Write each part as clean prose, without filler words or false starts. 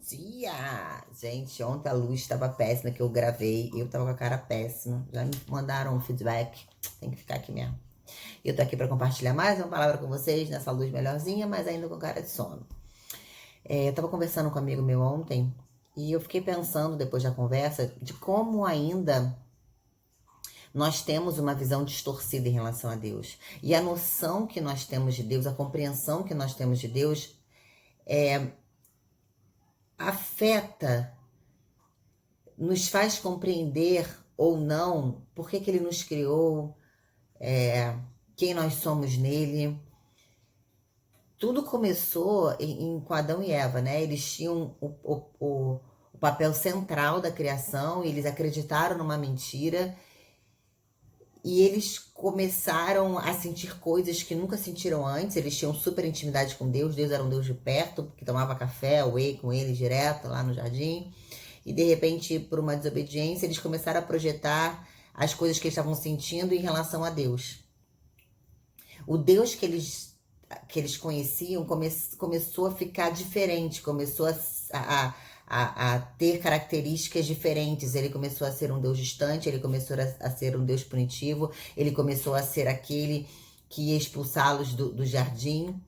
dia! Gente, ontem a luz estava péssima que eu gravei. Eu tava com a cara péssima. Já me mandaram um feedback. Tem que ficar aqui mesmo. Eu tô aqui para compartilhar mais uma palavra com vocês nessa luz melhorzinha, mas ainda com cara de sono. Eu tava conversando com um amigo meu ontem e eu fiquei pensando, depois da conversa, de como ainda nós temos uma visão distorcida em relação a Deus. E a noção que nós temos de Deus, a compreensão que nós temos de Deus, afeta, nos faz compreender ou não por que Ele nos criou, quem nós somos nele. Tudo começou com Adão e Eva, né? Eles tinham o papel central da criação, eles acreditaram numa mentira e eles começaram a sentir coisas que nunca sentiram antes. Eles tinham super intimidade com Deus. Deus era um Deus de perto, que tomava café, whey com eles direto lá no jardim. E de repente, por uma desobediência, eles começaram a projetar as coisas que eles estavam sentindo em relação a Deus. O Deus que eles conheciam começou a ficar diferente, começou a ter características diferentes. Ele começou a ser um Deus distante, ele começou a ser um Deus punitivo, ele começou a ser aquele que ia expulsá-los do jardim.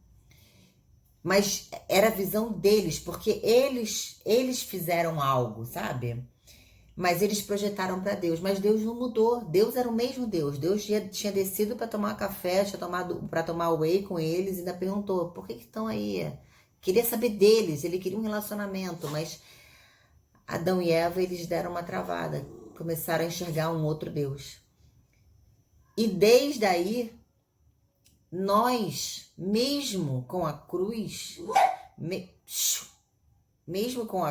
Mas era a visão deles, porque eles fizeram algo, sabe? Mas eles projetaram para Deus. Mas Deus não mudou. Deus era o mesmo Deus. Deus tinha descido para tomar café, tinha para tomar whey com eles e ainda perguntou: por que estão aí? Queria saber deles, ele queria um relacionamento, mas Adão e Eva, eles deram uma travada, começaram a enxergar um outro Deus. E desde aí, nós, mesmo com a cruz, mesmo com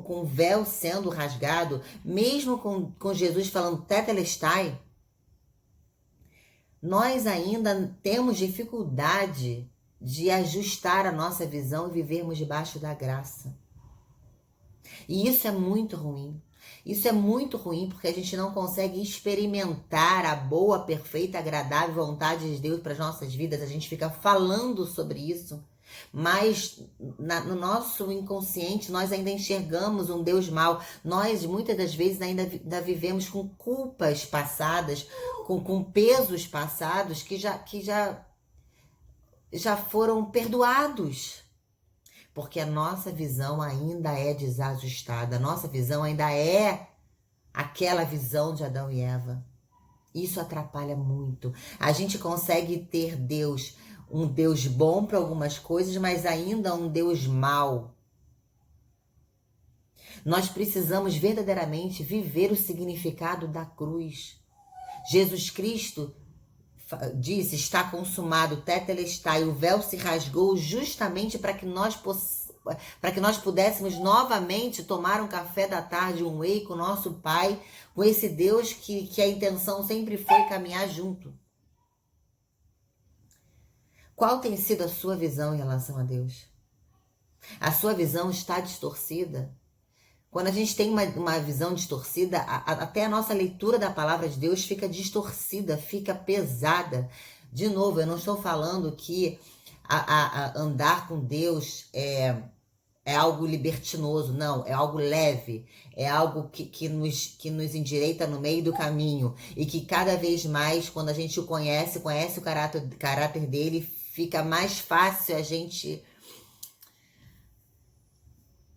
o véu sendo rasgado, mesmo com Jesus falando tetelestai, nós ainda temos dificuldade de ajustar a nossa visão e vivermos debaixo da graça. E isso é muito ruim. Isso é muito ruim porque a gente não consegue experimentar a boa, perfeita, agradável vontade de Deus para as nossas vidas. A gente fica falando sobre isso, mas no nosso inconsciente nós ainda enxergamos um Deus mau. Nós muitas das vezes ainda vivemos com culpas passadas, com pesos passados que já foram perdoados. Porque a nossa visão ainda é desajustada. A nossa visão ainda é aquela visão de Adão e Eva. Isso atrapalha muito. A gente consegue ter Deus, um Deus bom para algumas coisas, mas ainda um Deus mau. Nós precisamos verdadeiramente viver o significado da cruz. Jesus Cristo disse: está consumado, tetelestai, o véu se rasgou justamente para que nós pudéssemos novamente tomar um café da tarde, um whey com o nosso Pai, com esse Deus que a intenção sempre foi caminhar junto. Qual tem sido a sua visão em relação a Deus? A sua visão está distorcida? Quando a gente tem uma visão distorcida, até a nossa leitura da palavra de Deus fica distorcida, fica pesada. De novo, eu não estou falando que andar com Deus é algo libertinoso, não, é algo leve, é algo que nos endireita no meio do caminho e que cada vez mais, quando a gente o conhece o caráter dele, fica mais fácil a gente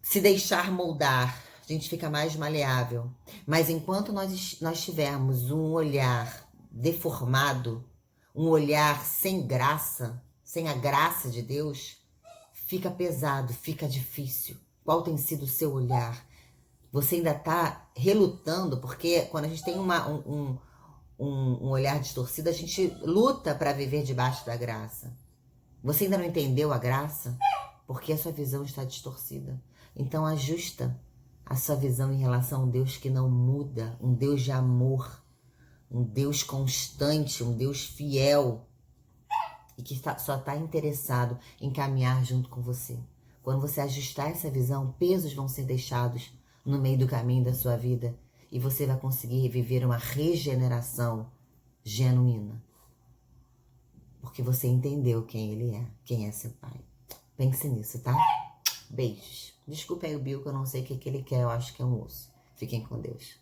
se deixar moldar. A gente fica mais maleável. Mas enquanto nós tivermos um olhar deformado, um olhar sem graça, sem a graça de Deus, fica pesado, fica difícil. Qual tem sido o seu olhar? Você ainda está relutando, porque quando a gente tem um olhar distorcido, a gente luta para viver debaixo da graça. Você ainda não entendeu a graça? Porque a sua visão está distorcida. Então ajusta a sua visão em relação a um Deus que não muda, um Deus de amor, um Deus constante, um Deus fiel e que só está interessado em caminhar junto com você. Quando você ajustar essa visão, pesos vão ser deixados no meio do caminho da sua vida e você vai conseguir viver uma regeneração genuína. Porque você entendeu quem Ele é, quem é seu Pai. Pense nisso, tá? Beijos. Desculpa aí o Bill, que eu não sei o que ele quer, eu acho que é um osso. Fiquem com Deus.